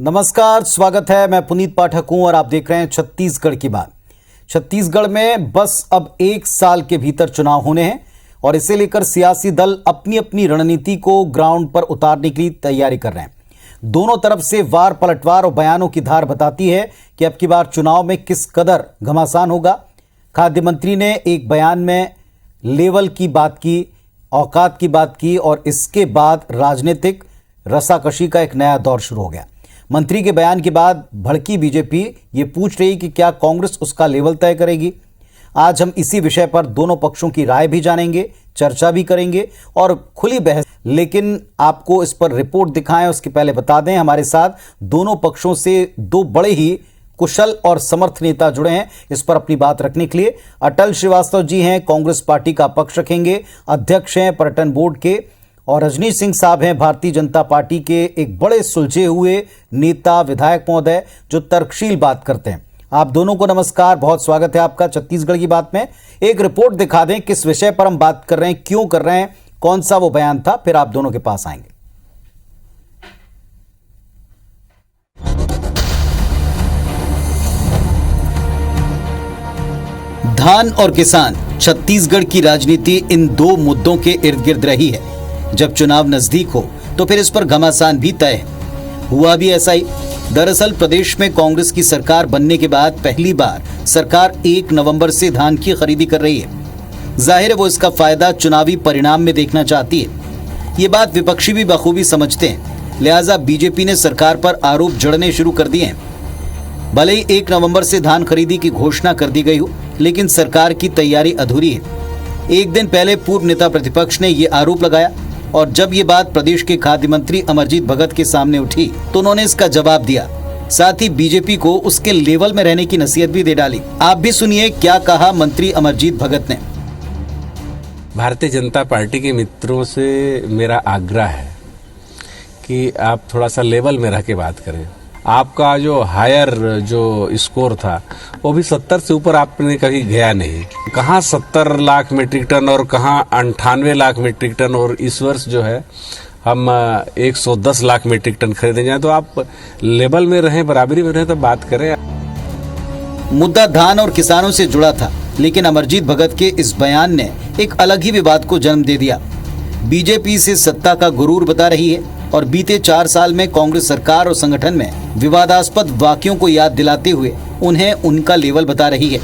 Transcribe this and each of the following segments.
नमस्कार, स्वागत है। मैं पुनीत पाठक हूं और आप देख रहे हैं छत्तीसगढ़ की बात। छत्तीसगढ़ में बस अब 1 साल के भीतर चुनाव होने हैं और इसे लेकर सियासी दल अपनी अपनी रणनीति को ग्राउंड पर उतारने की तैयारी कर रहे हैं। दोनों तरफ से वार पलटवार और बयानों की धार बताती है कि अब की बार चुनाव में किस कदर घमासान होगा। खाद्य मंत्री ने एक बयान में लेवल की बात की, औकात की बात की और इसके बाद राजनीतिक रसाकशी का एक नया दौर शुरू हो गया। मंत्री के बयान के बाद भड़की बीजेपी ये पूछ रही कि क्या कांग्रेस उसका लेवल तय करेगी। आज हम इसी विषय पर दोनों पक्षों की राय भी जानेंगे, चर्चा भी करेंगे और खुली बहस। लेकिन आपको इस पर रिपोर्ट दिखाएं उसके पहले बता दें, हमारे साथ दोनों पक्षों से 2 बड़े ही कुशल और समर्थ नेता जुड़े हैं इस पर अपनी बात रखने के लिए। अटल श्रीवास्तव जी हैं, कांग्रेस पार्टी का पक्ष रखेंगे, अध्यक्ष हैं पर्यटन बोर्ड के, और रजनीश सिंह साहब हैं भारतीय जनता पार्टी के एक बड़े सुलझे हुए नेता, विधायक महोदय जो तर्कशील बात करते हैं। आप दोनों को नमस्कार, बहुत स्वागत है आपका छत्तीसगढ़ की बात में। एक रिपोर्ट दिखा दें किस विषय पर हम बात कर रहे हैं, क्यों कर रहे हैं, कौन सा वो बयान था, फिर आप दोनों के पास आएंगे। धान और किसान, छत्तीसगढ़ की राजनीति इन 2 मुद्दों के इर्द गिर्द रही है। जब चुनाव नजदीक हो तो फिर इस पर घमासान भी तय है। हुआ भी ऐसा ही। दरअसल प्रदेश में कांग्रेस की सरकार बनने के बाद पहली बार सरकार 1 नवंबर से धान की खरीदी कर रही है। जाहिर है वो इसका फायदा चुनावी परिणाम में देखना चाहती है। ये बात विपक्षी भी बखूबी समझते हैं, लिहाजा बीजेपी ने सरकार पर आरोप जड़ने शुरू कर दिए हैं। भले ही 1 नवंबर से धान खरीदी की घोषणा कर दी गई हो, लेकिन सरकार की तैयारी अधूरी है। एक दिन पहले पूर्व नेता प्रतिपक्ष ने ये आरोप लगाया और जब ये बात प्रदेश के खाद्य मंत्री अमरजीत भगत के सामने उठी तो उन्होंने इसका जवाब दिया। साथ ही बीजेपी को उसके लेवल में रहने की नसीहत भी दे डाली। आप भी सुनिए क्या कहा मंत्री अमरजीत भगत ने। भारतीय जनता पार्टी के मित्रों से मेरा आग्रह है कि आप थोड़ा सा लेवल में रह के बात करें। आपका जो हायर जो स्कोर था वो भी 70 से ऊपर आपने कभी गया नहीं। कहाँ 70 लाख मीट्रिक टन और कहाँ 98 लाख मीट्रिक टन, और इस वर्ष जो है हम 110 लाख मीट्रिक टन खरीदे जाए। तो आप लेवल में रहें, बराबरी में रहें, तो बात करें। मुद्दा धान और किसानों से जुड़ा था, लेकिन अमरजीत भगत के इस बयान ने एक अलग ही विवाद को जन्म दे दिया। बीजेपी से सत्ता का गुरूर बता रही है और बीते 4 साल में कांग्रेस सरकार और संगठन में विवादास्पद वाक्यों को याद दिलाते हुए उन्हें उनका लेवल बता रही है।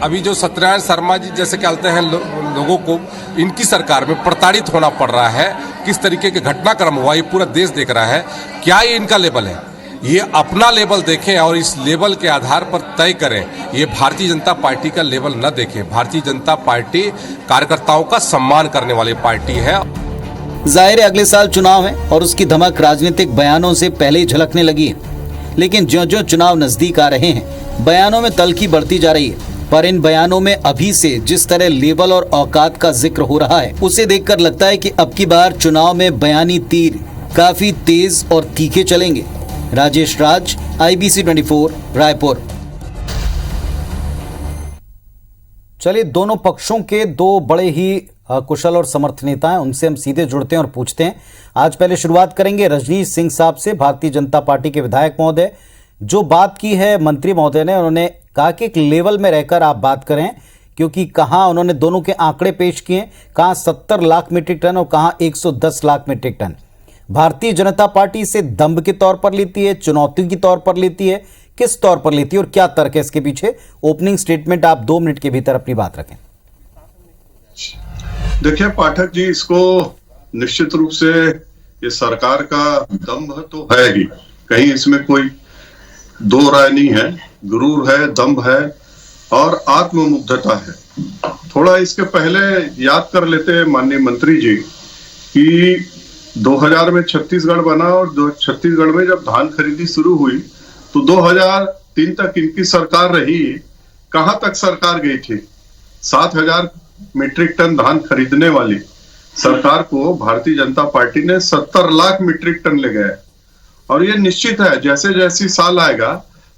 अभी जो सत्यनारायण शर्मा जी जैसे कहते हैं लोगों को इनकी सरकार में प्रताड़ित होना पड़ रहा है, किस तरीके के घटनाक्रम हुआ ये पूरा देश देख रहा है। क्या ये इनका लेवल है? ये अपना लेवल देखें और इस लेवल के आधार पर तय करें। ये भारतीय जनता पार्टी का लेवल न देखें। भारतीय जनता पार्टी कार्यकर्ताओं का सम्मान करने वाली पार्टी है। जाहिर है अगले साल चुनाव है और उसकी धमक राजनीतिक बयानों से पहले ही झलकने लगी है, लेकिन ज्यों-ज्यों चुनाव नजदीक आ रहे हैं बयानों में तल्खी बढ़ती जा रही है। पर इन बयानों में अभी से जिस तरह लेवल और औकात का जिक्र हो रहा है उसे देखकर लगता है कि अब की बार चुनाव में बयानी तीर काफी तेज और तीखे चलेंगे। राजेश राज, IBC 24, रायपुर। चलिए, दोनों पक्षों के 2 बड़े ही कुशल और समर्थ नेता हैं, उनसे हम सीधे जुड़ते हैं और पूछते हैं। आज पहले शुरुआत करेंगे रजनीश सिंह साहब से, भारतीय जनता पार्टी के विधायक महोदय। जो बात की है मंत्री महोदय ने, उन्होंने कहा कि एक लेवल में रहकर आप बात करें, क्योंकि कहाँ उन्होंने दोनों के आंकड़े पेश किए, कहाँ 70 लाख मीट्रिक टन और कहाँ 110 lakh metric ton. Bharatiya Janata party इसे दंभ के तौर पर लेती है, चुनौती के तौर पर लेती है, किस तौर पर लेती है और क्या तर्क है इसके पीछे? ओपनिंग स्टेटमेंट आप 2 मिनट के भीतर अपनी बात रखें। देखिए पाठक जी, इसको निश्चित रूप से ये सरकार का दंभ तो है ही, कहीं इसमें कोई 2 राय नहीं है। गुरूर है, दंभ है और आत्ममुग्धता है। थोड़ा इसके पहले याद कर लेते हैं माननीय मंत्री जी कि 2000 में छत्तीसगढ़ बना और छत्तीसगढ़ में जब धान खरीदी शुरू हुई तो 2003 तक इनकी सरकार रही। कहां तक सरकार गई थी? 7000 मीट्रिक टन धान खरीदने वाली सरकार को भारतीय जनता पार्टी ने 70 लाख मीट्रिक टन ले गए। और ये निश्चित है जैसे जैसे साल आएगा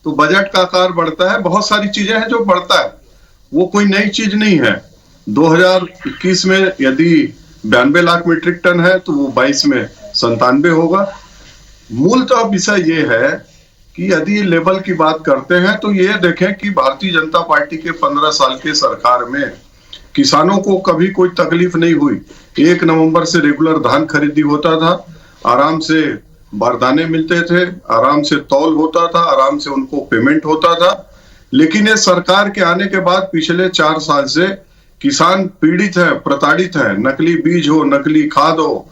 तो बजट का आकार बढ़ता है, बहुत सारी चीजें हैं जो बढ़ता है, वो कोई नई चीज नहीं है। 2021 में यदि 92 लाख मीट्रिक टन है तो वो 22 में 97 होगा। मूलतः विषय ये है कि यदि लेवल की बात करते हैं तो ये देखें कि भारतीय जनता पार्टी के 15 साल के सरकार में किसानों को कभी कोई तकलीफ नहीं हुई। 1 नवंबर से रेगुलर धान खरीदी होता था, आराम से बारदाने मिलते थे, आराम से तौल होता था, आराम से उनको पेमेंट होता था। लेकिन ये सरकार के आने के बाद पिछले 4 साल से किसान पीड़ित है, प्रताड़ित है। नकली बीज हो, नकली खाद हो,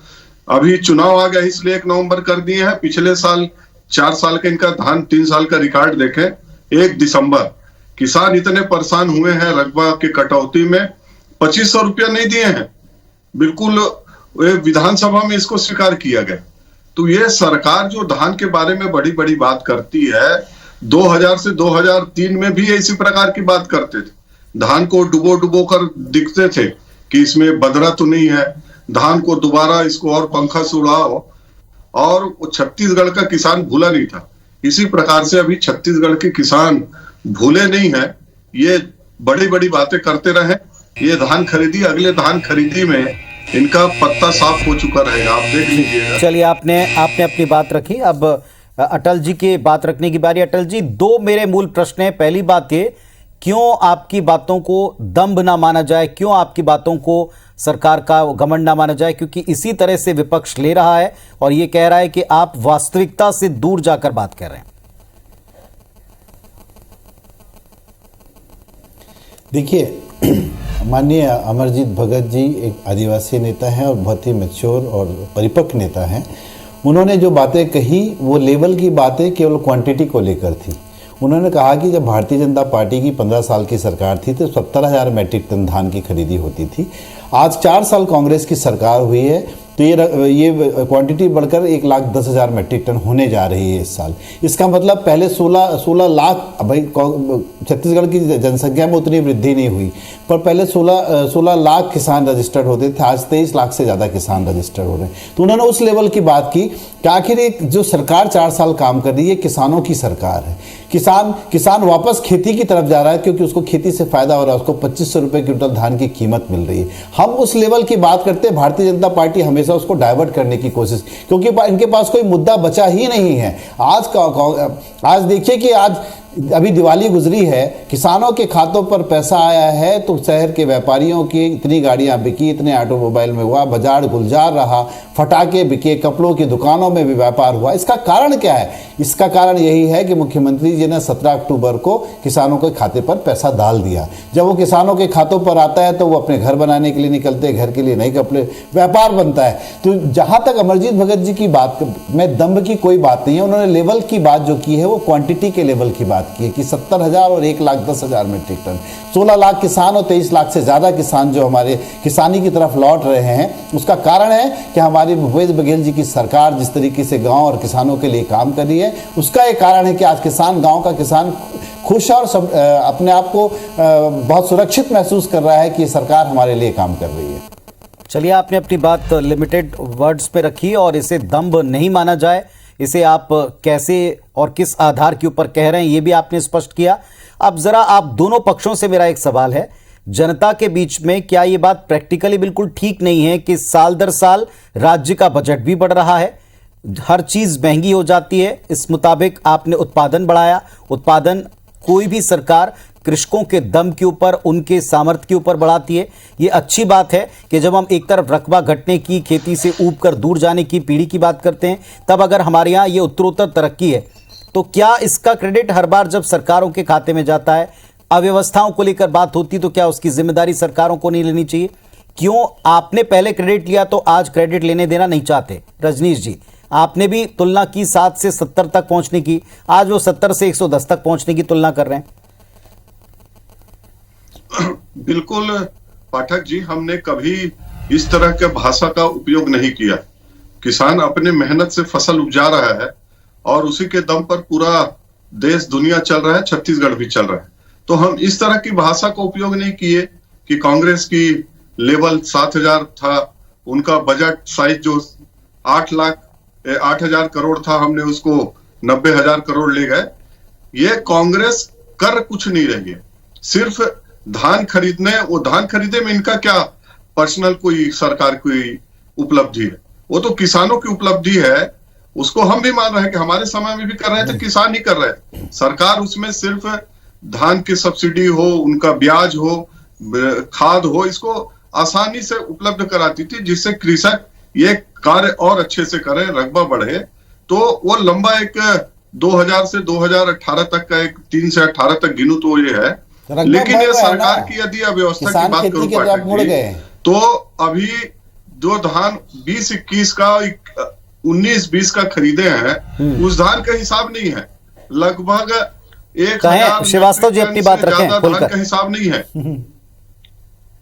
अभी चुनाव आ गया इसलिए 1 नवंबर कर दिए हैं। पिछले साल 4 साल का इनका धान 3 साल का रिकॉर्ड देखें, 1 दिसंबर किसान इतने परेशान हुए हैं रकबा के कटौती में 2500 रुपया नहीं दिए हैं। बिल्कुल विधानसभा में इसको स्वीकार किया गया। तो ये सरकार जो धान के बारे में बड़ी बड़ी बात करती है, 2000 से 2003 में भी इसी प्रकार की बात करते थे। धान को डुबो डुबो कर दिखते थे कि इसमें बदरा तो नहीं है, धान को दोबारा इसको और पंखा से उड़ाओ। और छत्तीसगढ़ का किसान भूला नहीं था। इसी प्रकार से अभी छत्तीसगढ़ के किसान भूले नहीं है, ये बड़ी बड़ी बातें करते रहे। ये धान खरीदी, अगले धान खरीदी में इनका पत्ता साफ हो चुका रहेगा, आप देख लीजिएगा। चलिए, आपने अपनी बात रखी। अब अटल जी की बात रखने की बारी। अटल जी, 2 मेरे मूल प्रश्न हैं। पहली बात ये, क्यों आपकी बातों को दंभ ना माना जाए, क्यों आपकी बातों को सरकार का घमंड ना माना जाए? क्योंकि इसी तरह से विपक्ष ले रहा है और ये कह रहा है कि आप वास्तविकता से दूर जाकर बात कर रहे हैं। देखिए, माननीय अमरजीत भगत जी एक आदिवासी नेता हैं और बहुत ही मैच्योर और परिपक्व नेता हैं। उन्होंने जो बातें कही वो लेवल की बातें केवल क्वांटिटी को लेकर थी। उन्होंने कहा कि जब भारतीय जनता पार्टी की 15 साल की सरकार थी तो 70,000 मैट्रिक टन धान की खरीदी होती थी। आज 4 साल कांग्रेस की सरकार हुई है तो ये क्वांटिटी बढ़कर 1,10,000 मैट्रिक टन होने जा रही है इस साल। इसका मतलब पहले 16 लाख, भाई छत्तीसगढ़ की जनसंख्या में उतनी वृद्धि नहीं हुई, पर पहले 16 लाख किसान रजिस्टर्ड होते थे, आज 23 लाख से ज़्यादा किसान रजिस्टर्ड हो रहे हैं। तो उन्होंने उस लेवल की बात की कि आखिर एक जो सरकार 4 साल काम कर रही है, किसानों की सरकार है। किसान वापस खेती की तरफ जा रहा है क्योंकि उसको खेती से फायदा हो रहा है, उसको 2500 रुपये क्विंटल धान की कीमत मिल रही है। हम उस लेवल की बात करते हैं, भारतीय जनता पार्टी हमेशा उसको डाइवर्ट करने की कोशिश, क्योंकि इनके पास कोई मुद्दा बचा ही नहीं है। आज देखिए कि आज अभी दिवाली गुजरी है, किसानों के खातों पर पैसा आया है तो शहर के व्यापारियों की इतनी गाड़ियां बिकी, इतने ऑटोमोबाइल में हुआ, बाजार गुलजार रहा, फटाके बिके, कपड़ों की दुकानों में भी व्यापार हुआ। इसका कारण क्या है? इसका कारण यही है कि मुख्यमंत्री जी ने 17 अक्टूबर को किसानों के खाते पर पैसा डाल दिया। जब वो किसानों के खातों पर आता है तो वो अपने घर बनाने के लिए निकलते हैं, घर के लिए नए कपड़े, व्यापार बनता है। तो जहां तक अमरजीत भगत जी की बात में दम्भ की कोई बात नहीं है। उन्होंने लेवल की बात जो की है वो क्वांटिटी के लेवल की बात की है कि 70,000 और 1,10,000 मैट्रिक टन, 16 लाख किसान और 23 लाख से ज़्यादा किसान जो हमारे किसानी की तरफ लौट रहे हैं। उसका कारण है कि हमारी भूपेश बघेल जी की सरकार जिस तरीके से गांव और किसानों के लिए काम कर रही है, उसका एक कारण है कि आज गांव का किसान खुश और अपने आप को बहुत सुरक्षित महसूस कर रहा है कि सरकार हमारे लिए काम कर रही है। चलिए, आपने अपनी बात लिमिटेड वर्ड्स पे रखी और इसे दंभ नहीं माना जाए, इसे आप कैसे और किस आधार के ऊपर कह रहे हैं ये भी आपने स्पष्ट किया। अब जरा आप दोनों पक्षों से मेरा एक सवाल है, जनता के बीच में क्या ये बात प्रैक्टिकली बिल्कुल ठीक नहीं है कि साल दर साल राज्य का बजट भी बढ़ रहा है, हर चीज महंगी हो जाती है, इस मुताबिक आपने उत्पादन बढ़ाया, उत्पादन कोई भी सरकार कृषकों के दम के ऊपर, उनके सामर्थ्य के ऊपर बढ़ाती है। ये अच्छी बात है कि जब हम एक तरफ रकबा घटने की, खेती से ऊब कर दूर जाने की पीढ़ी की बात करते हैं, तब अगर हमारे यहाँ ये उत्तरोत्तर तरक्की है तो क्या इसका क्रेडिट हर बार जब सरकारों के खाते में जाता है, अव्यवस्थाओं को लेकर बात होती तो क्या उसकी जिम्मेदारी सरकारों को नहीं लेनी चाहिए? क्यों आपने पहले क्रेडिट लिया तो आज क्रेडिट लेने देना नहीं चाहते? रजनीश जी, आपने भी तुलना की 7 से 70 तक पहुंचने की, आज वो 70 से 110 तक पहुंचने की तुलना कर रहे हैं। बिल्कुल पाठक जी, हमने कभी इस तरह के भाषा का उपयोग नहीं किया। किसान अपने मेहनत से फसल उपजा रहा है और उसी के दम पर पूरा देश दुनिया चल रहा है, छत्तीसगढ़ भी चल रहा है। तो हम इस तरह की भाषा का उपयोग नहीं किए कि कांग्रेस की लेवल 7,000 था, उनका बजट साइज जो 8,00,000 करोड़ था, हमने उसको 90,000 करोड़ ले गए। ये कांग्रेस कर कुछ नहीं रही है, सिर्फ धान खरीदने, वो धान खरीदे में इनका क्या पर्सनल कोई सरकार की उपलब्धि है? वो तो किसानों की उपलब्धि है। उसको हम भी मान रहे हैं कि हमारे समय में भी कर रहे थे, किसान ही कर रहे थे। सरकार उसमें सिर्फ धान की सब्सिडी हो, उनका ब्याज हो, खाद हो, इसको आसानी से उपलब्ध कराती थी, जिससे कृषक ये कार्य और अच्छे से करे, रकबा बढ़े। तो वो लंबा एक 2000 से 2018 तक का एक 3 से 18 तक गिनू तो ये है। लेकिन ये सरकार की यदि अव्यवस्था की बात करूं तो अभी जो धान 20-21 का 19-20 का खरीदे हैं, उस धान का हिसाब नहीं है। लगभग 1000 श्रीवास्तव जी अपनी बात रखें, धान का हिसाब नहीं है।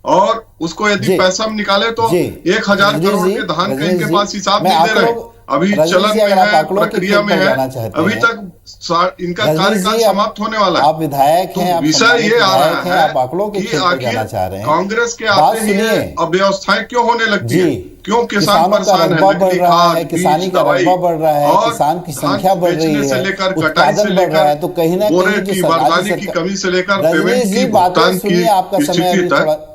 और उसको यदि पैसा हम निकाले तो 1000 करोड़ के धान का इनके पास हिसाब नहीं दे रहे, अभी चलन में है, प्रक्रिया में है, अभी तक इनका कार्यकाल समाप्त होने वाला है। आप विधायक हैं, आप विषय ये आ रहा है आप आंकड़ों के क्षेत्र में जाना चाह रहे हैं। कांग्रेस के आते ही अव्यवस्थाएं क्यों होने लगती है? क्यों किसान परेशान है? बढ़ रहा है, किसानी का रकबा बढ़ रहा है, किसान की संख्या बढ़ रही है, से लेकर कटाई से लेकर तो कहीं ना बोरे की बारदाने की कमी से लेकर पेमेंट की भुगतान की आपका समय तक।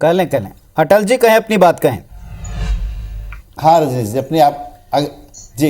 कह लें अटल जी कहें, अपनी बात कहें। हाँ रजनीश जी, अपने आप जी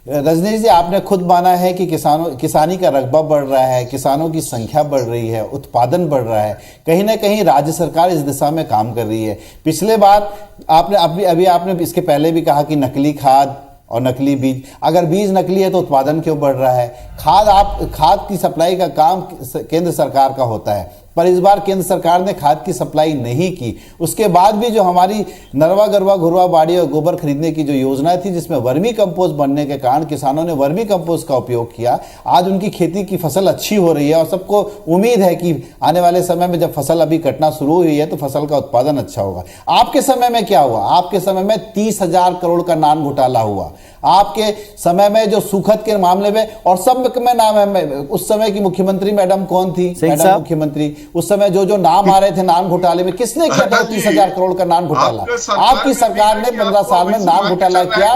रजनीश जी, आपने खुद माना है कि किसानी का रकबा बढ़ रहा है, किसानों की संख्या बढ़ रही है, उत्पादन बढ़ रहा है। कहीं ना कहीं राज्य सरकार इस दिशा में काम कर रही है। पिछले बार आपने अभी आपने इसके पहले भी कहा कि नकली खाद और नकली बीज, अगर बीज नकली है तो उत्पादन क्यों बढ़ रहा है? खाद की सप्लाई का काम केंद्र सरकार का होता है, पर इस बार केंद्र सरकार ने खाद की सप्लाई नहीं की। उसके बाद भी जो हमारी नरवा गरवा घुरवा बाड़ी और गोबर खरीदने की जो योजना थी, जिसमें वर्मी कंपोस्ट बनने के कारण किसानों ने वर्मी कंपोस्ट का उपयोग किया, आज उनकी खेती की फसल अच्छी हो रही है और सबको उम्मीद है कि आने वाले समय में जब फसल अभी कटना शुरू हुई है तो फसल का उत्पादन अच्छा होगा। आपके समय में क्या हुआ? आपके समय में 30,000 करोड़ का नान घोटाला हुआ। आपके समय में जो सुखद के मामले में, और सब में नाम है, उस समय की मुख्यमंत्री मैडम कौन थी? मैडम मुख्यमंत्री उस समय जो नाम आ रहे थे नान घोटाले में, किसने किया था 30,000 करोड़ का नान घोटाला? आपकी सरकार ने 15 साल में नान घोटाला किया,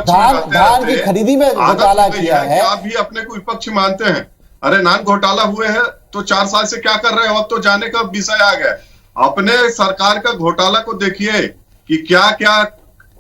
धान की खरीदी में घोटाला किया है। आप भी अपने को विपक्ष मानते हैं। अरे नान घोटाला हुए हैं तो 4 साल से क्या कर रहे हो? अब तो जाने का विषय आ गया। अपने सरकार का घोटाला को देखिए कि क्या क्या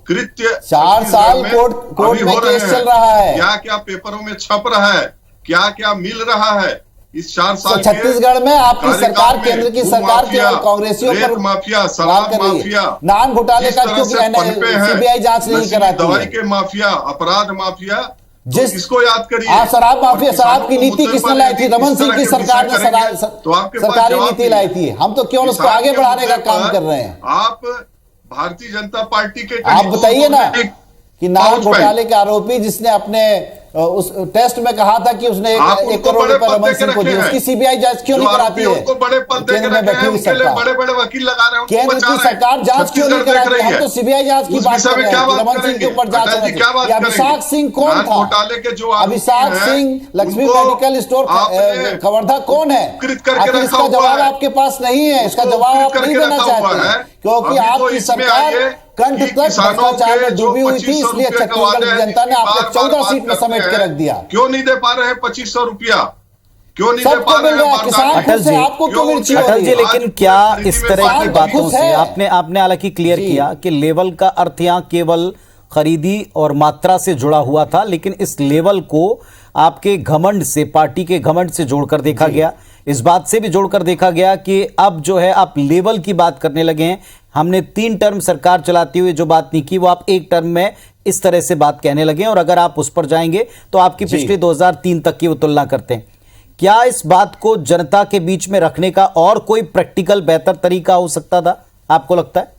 कृत्य 4 साल कोर्ट में केस चल रहा है, क्या क्या पेपरों में छप रहा है, क्या क्या मिल रहा है इस 4 साल। छत्तीसगढ़ में आपकी सरकार, केंद्र की सरकार के कांग्रेसियों पर माफिया, शराब माफिया, नान घोटाले का क्यों सीबीआई जांच नहीं कराती? दवाई के माफिया, अपराध माफिया, इसको याद करिए। आप शराब माफिया, शराब की नीति किसने लाई थी? रमन सिंह की सरकार ने सरकारी नीति लाई थी। हम तो केवल उसको आगे बढ़ाने का काम कर रहे हैं। आप भारतीय जनता पार्टी के, आप बताइए ना कि नान घोटाले के आरोपी जिसने अपने उस टेस्ट में कहा था कि उसने 1 करोड़ रुपए रमन सिंह को दिए, उसकी सीबीआई जांच क्यों नहीं कराती है? केंद्र में बैठी हुई सरकार, बड़े वकील लगा रहे हैं, केंद्र की सरकार जांच क्यों नहीं कराती? हम तो सीबीआई जांच की बात कर रहे हैं। रमन सिंह के ऊपर जांच होनी चाहिए। अभिषेक सिंह कौन था? अभिषेक सिंह लक्ष्मी मेडिकल स्टोर कवर्धा कौन है? आखिर इसका जवाब आपके पास नहीं है, इसका जवाब आप नहीं देना चाहते, क्योंकि आपकी सरकार कंठ तक भ्रष्टाचार में डूबी हुई थी, इसलिए छत्तीसगढ़ की जनता ने आपको 14 सीट में समेट के रख दिया। क्यों नहीं दे पा रहे हैं 2500 रुपया? क्यों नहीं दे पा रहे हैं? अटल जी, आपको क्यों मिर्ची? अटल जी, लेकिन क्या इस तरह की बातों से आपने हालांकि क्लियर किया कि लेवल का अर्थ यहाँ केवल खरीदी और मात्रा से जुड़ा हुआ था, लेकिन इस लेवल को आपके घमंड से, पार्टी के घमंड से जोड़कर देखा गया। इस बात से भी जोड़कर देखा गया कि अब जो है आप लेवल की बात करने लगे हैं। हमने 3 टर्म सरकार चलाते हुए जो बात नहीं की, वो आप 1 टर्म में इस तरह से बात कहने लगे, और अगर आप उस पर जाएंगे तो आपकी पिछले 2003 तक की वो तुलना करते हैं। क्या इस बात को जनता के बीच में रखने का और कोई प्रैक्टिकल बेहतर तरीका हो सकता था, आपको लगता है?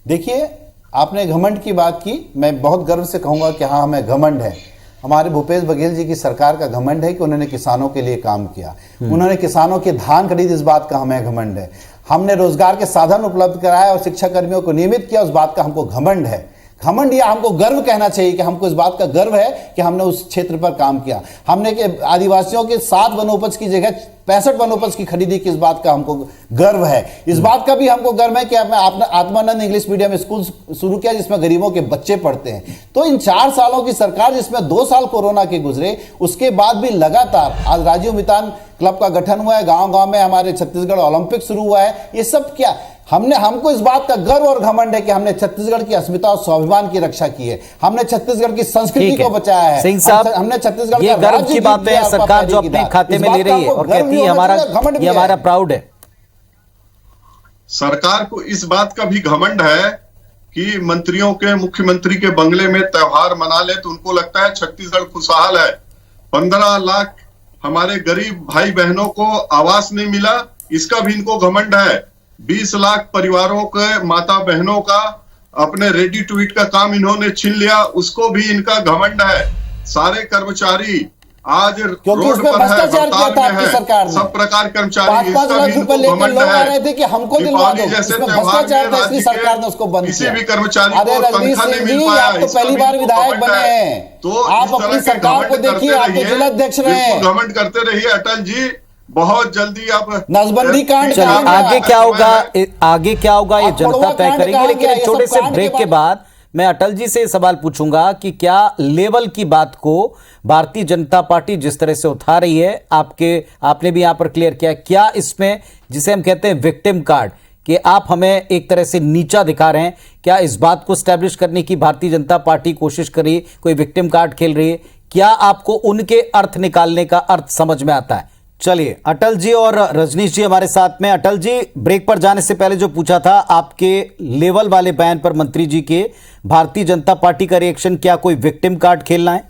देखिए, आपने घमंड की बात की, मैं बहुत गर्व से कहूंगा कि हाँ, हमें घमंड है। हमारे भूपेश बघेल जी की सरकार का घमंड है कि उन्होंने किसानों के लिए काम किया, उन्होंने किसानों के धान खरीद, इस बात का हमें घमंड है। हमने रोजगार के साधन उपलब्ध कराए और शिक्षा कर्मियों को नियमित किया, उस बात का हमको घमंड है। घमंड या हमको गर्व कहना चाहिए कि हमको इस बात का गर्व है कि हमने उस क्षेत्र पर काम किया। हमने के आदिवासियों के 7 वनोपज की जगह 65 वनोपज की खरीदी की, इस बात का हमको गर्व है। इस बात का भी हमको गर्व है कि आपने आत्मानंद इंग्लिश मीडियम स्कूल शुरू किया, जिसमें गरीबों के बच्चे पढ़ते हैं। तो इन 4 सालों की सरकार, जिसमें 2 साल कोरोना के गुजरे, उसके बाद भी लगातार आज राजीव मितान क्लब का गठन हुआ है, गांव-गांव में हमारे छत्तीसगढ़ ओलंपिक शुरू हुआ है। ये सब क्या हमको इस बात का गर्व और घमंड है कि हमने छत्तीसगढ़ की अस्मिता और स्वाभिमान की रक्षा की है, हमने छत्तीसगढ़ की संस्कृति को बचाया है। सिंह साहब, हमने छत्तीसगढ़ ये गर्व की बात है सरकार जो अपने खाते में ले रही है और कहती है हमारा प्राउड है। सरकार को इस बात का भी घमंड है कि मंत्रियों के, मुख्यमंत्री के बंगले में त्योहार मना ले तो उनको लगता है छत्तीसगढ़ खुशहाल है। 15 लाख हमारे गरीब भाई बहनों को आवास नहीं मिला, इसका भी इनको घमंड है। 20 लाख परिवारों के माता बहनों का अपने रेडी टू ईट का काम इन्होंने छीन लिया, उसको भी इनका घमंड है। सारे कर्मचारी आज रोड पर है, हड़ताल में है, सब प्रकार कर्मचारी, 5 लाख रुपए लेकर लोग आ रहे थे कि हमको दिलवा दो, इसमें भ्रष्टाचार था, इसलिए सरकार ने उसको बंद किया। किसी भी कर्मचारी अरे रणजीत सिंह जी, आप तो पहली बार विधायक बने हैं, तो आप अपनी सरकार को देखिए, आप तो जिलाध्यक्ष रहे हैं। घमंड करते रहिए अटल जी, बहुत जल्दी आप नसबंदी कांड आगे क्या होगा ये जनता तय करेगी। लेकिन एक छोटे से ब्रेक के बाद मैं अटल जी से सवाल पूछूंगा कि क्या लेवल की बात को भारतीय जनता पार्टी जिस तरह से उठा रही है, आपने भी यहां पर क्लियर किया, क्या इसमें जिसे हम कहते हैं विक्टिम कार्ड, कि आप हमें एक तरह से नीचा दिखा रहे हैं, क्या इस बात को स्टैब्लिश करने की भारतीय जनता पार्टी कोशिश कर रही है, कोई विक्टिम कार्ड खेल रही है? क्या आपको उनके अर्थ निकालने का अर्थ समझ में आता है? चलिए, अटल जी और रजनीश जी हमारे साथ में। अटल जी, ब्रेक पर जाने से पहले जो पूछा था, आपके लेवल वाले बयान पर मंत्री जी के, भारतीय जनता पार्टी का रिएक्शन, क्या कोई विक्टिम कार्ड खेलना है?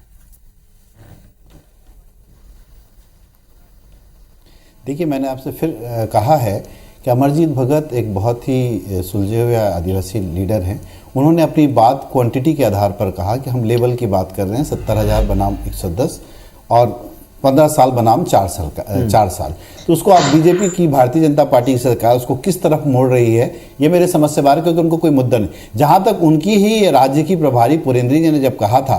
देखिए, मैंने आपसे फिर कहा है कि अमरजीत भगत एक बहुत ही सुलझे हुए आदिवासी लीडर हैं। उन्होंने अपनी बात क्वांटिटी के आधार पर कहा कि हम लेवल की बात कर रहे हैं, 70,000 बनाम 110 और 15 साल बनाम 4 साल। तो उसको आप बीजेपी की, भारतीय जनता पार्टी की सरकार उसको किस तरफ मोड़ रही है, ये मेरे समझ से बाहर, क्योंकि उनको कोई मुद्दा नहीं। जहां तक उनकी ही राज्य की प्रभारी पुरेंद्री जी ने जब कहा था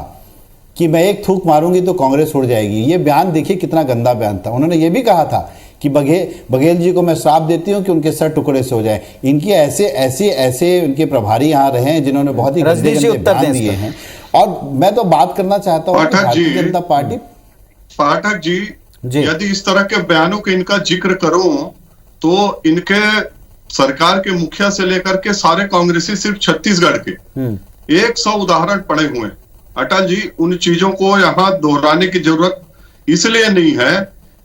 कि मैं एक थूक मारूंगी तो कांग्रेस उड़ जाएगी, ये बयान देखिए कितना गंदा बयान था। उन्होंने ये भी कहा था कि बघेल जी को मैं श्राप देती हूं कि उनके सर टुकड़े से हो जाए। इनकी ऐसे उनके प्रभारी यहाँ रहे हैं जिन्होंने बहुत ही गंदे बयान दिए हैं। और मैं तो बात करना चाहता हूँ भारतीय जनता पार्टी, पाठक जी, यदि इस तरह के बयानों के इनका जिक्र करूं तो इनके सरकार के मुखिया से लेकर के सारे कांग्रेसी सिर्फ छत्तीसगढ़ के 100 उदाहरण पड़े हुए। अटल जी, उन चीजों को यहाँ दोहराने की जरूरत इसलिए नहीं है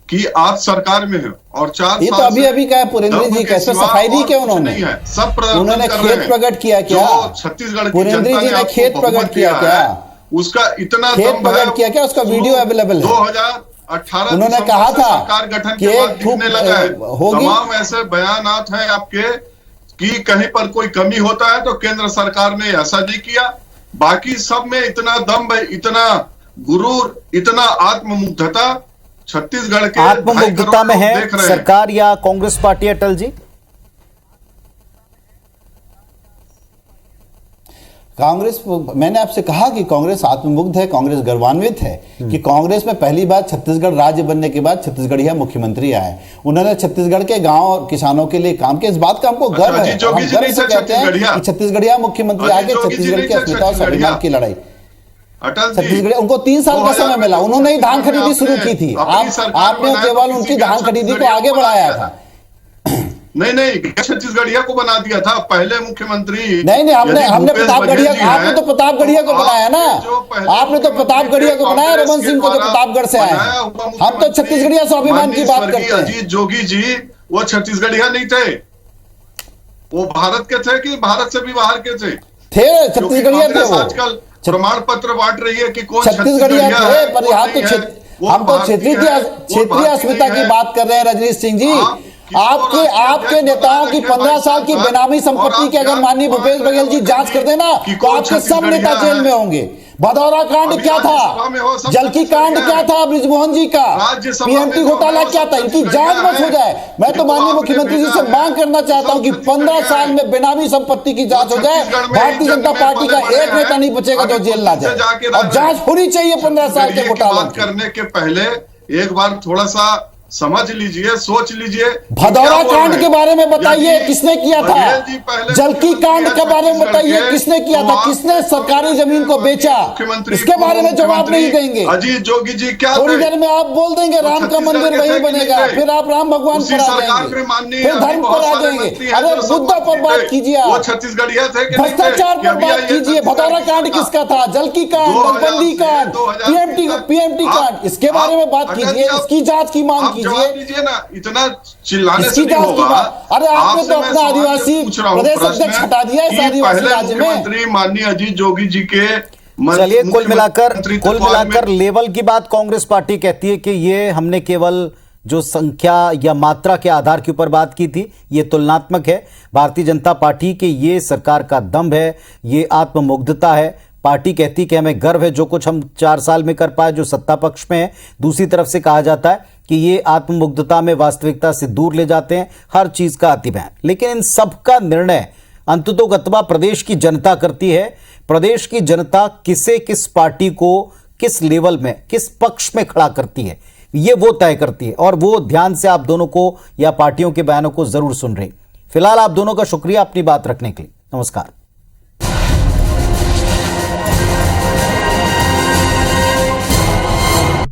कि आप सरकार में हो और 4 ये तो अभी का पुरेंद्र जी कैसे सफाई दी क्या उन्होंने? सब उन्होंने खेत प्रकट किया क्या? छत्तीसगढ़ पुरेंद्र जी ने खेत प्रकट किया क्या? उसका इतना खेत प्रकट किया क्या? उसका वीडियो अवेलेबल है। 2018 उन्होंने कहा था सरकार गठन के बाद दिखने लगा है। तमाम ऐसे बयानात हैं आपके कि कहीं पर कोई कमी होता है तो केंद्र सरकार ने ऐसा नहीं किया। बाकी सब में इतना दम्भ, इतना गुरूर, इतना आत्ममुग्धता छत्तीसगढ़ के आत्ममुग्धता में है सरकार या कांग्रेस पार्टी? अटल जी, कांग्रेस, मैंने आपसे कहा कि कांग्रेस आत्ममुग्ध है, कांग्रेस गर्वान्वित है कि कांग्रेस में पहली बार छत्तीसगढ़ राज्य बनने के बाद छत्तीसगढ़िया मुख्यमंत्री आए। उन्होंने छत्तीसगढ़ के गांव और किसानों के लिए काम किया। इस बात का हमको गर्व है। हम गर्व से कहते हैं कि छत्तीसगढ़िया मुख्यमंत्री आगे छत्तीसगढ़ की अस्मिता और स्वाभिमान की लड़ाई। छत्तीसगढ़, उनको 3 साल का समय मिला, उन्होंने ही धान खरीदी शुरू की थी। आपने केवल उनकी धान खरीदी को आगे बढ़ाया था। नहीं, छत्तीसगढ़िया को बना दिया था पहले मुख्यमंत्री। नहीं, हमने प्रतापगढ़िया, आपने तो प्रतापगढ़िया को बनाया ना, आपने तो प्रतापगढ़िया को बनाया, रमन सिंह को जो प्रतापगढ़ से आए। हम तो छत्तीसगढ़िया स्वाभिमान की बात करते हैं। अजीत जोगी जी वो छत्तीसगढ़िया नहीं थे, वो भारत के थे कि भारत से भी बाहर के थे छत्तीसगढ़िया थे वो। आजकल प्रमाण पत्र बांट रही है कि कौन छत्तीसगढ़िया थे, पर यहाँ तो हम तो क्षेत्रीय अस्मिता की बात कर रहे हैं। रजनीश सिंह जी, आपके नेताओं की 15 साल की बेनामी संपत्ति की अगर माननीय भूपेश बघेल जी जांच कर देना तो आपके सब नेता जेल में होंगे। भदौरा कांड क्या था, जलकी कांड क्या था, बृजमोहन जी का पीएमटी घोटाला क्या था, इनकी जांच बस हो जाए। मैं तो माननीय मुख्यमंत्री जी से मांग करना चाहता हूं कि 15 साल में बेनामी संपत्ति की जांच हो जाए। भारतीय जनता पार्टी का एक नेता नहीं बचेगा जो जेल ना जाए, और जांच होनी चाहिए 15 साल के घोटाला करने के पहले एक बार थोड़ा सा समझ लीजिए, सोच लीजिए। भदौरा क्या बोल कांड रहे के बारे में बताइए यदि किसने किया बघेल जी था, पहले जलकी कांड के बारे में बताइए छत्तीसगढ़ किसने किया के, था, तो किसने आप सरकारी जमीन को बेचा, मुख्यमंत्री इसके बारे में जवाब नहीं मुख्यमंत्री देंगे। अजीत जोगी जी क्या थोड़ी थे? देर में आप बोल देंगे वो राम का छत्तीसगढ़ मंदिर के वही थे कि नहीं बनेगा, थे? फिर आप राम भगवान उसी पर आ सरकार जाएंगे, में माननीय फिर अभी धर्म बहुत पर आ सारे जाएंगे। मंत्री हैं अरे जो सब मुद्दा पर मंत्री बात थे। कीजिए, वो आप छत्तीसगढ़िया थे कि नहीं थे? भ्रष्टाचार कि पर अभी बात आइए कीजिए। छत्तीसगढ़ भदौरा की कांड सरकार। किसका था, जलकी कांड, 2000 नोटबंदी से कांड, 2000 पीएमटी कांड, इसके बारे में बात अटल कीजिए, जी, आप- इसकी जांच की मांग आप जवाब कीजिए, दीजिए ना, इतना चिल्लाने इसकी से नहीं जांच की होगा। बात। अरे आपने आपसे तो मैं अपना सवाल आदिवासी पूछ रहा हूं, प्रदेश प्रश्न अध्यक्ष हटा दिया इस कि आदिवासी पहले राज्य में। मुख्यमंत्री माननीय अजीत जोगी जी के चलिए, कुल मिलाकर मुख्यमंत्री लेवल की बात कांग्रेस पार्टी कहती है कि ये हमने केवल जो संख्या या मात्रा के आधार के ऊपर बात की थी, ये तुलनात्मक है। भारतीय जनता पार्टी के ये सरकार का दम्भ है, ये आत्ममुग्धता है। पार्टी कहती कि हमें गर्व है जो कुछ हम 4 साल में कर पाए, जो सत्ता पक्ष में है। दूसरी तरफ से कहा जाता है कि ये आत्ममुग्धता में वास्तविकता से दूर ले जाते हैं, हर चीज का अति बयान। लेकिन इन सब का निर्णय अंततोगत्वा प्रदेश की जनता करती है। प्रदेश की जनता किसे, किस पार्टी को, किस लेवल में, किस पक्ष में खड़ा करती है, ये वो तय करती है। और वो ध्यान से आप दोनों को या पार्टियों के बयानों को जरूर सुन रही। फिलहाल आप दोनों का शुक्रिया अपनी बात रखने के लिए। नमस्कार।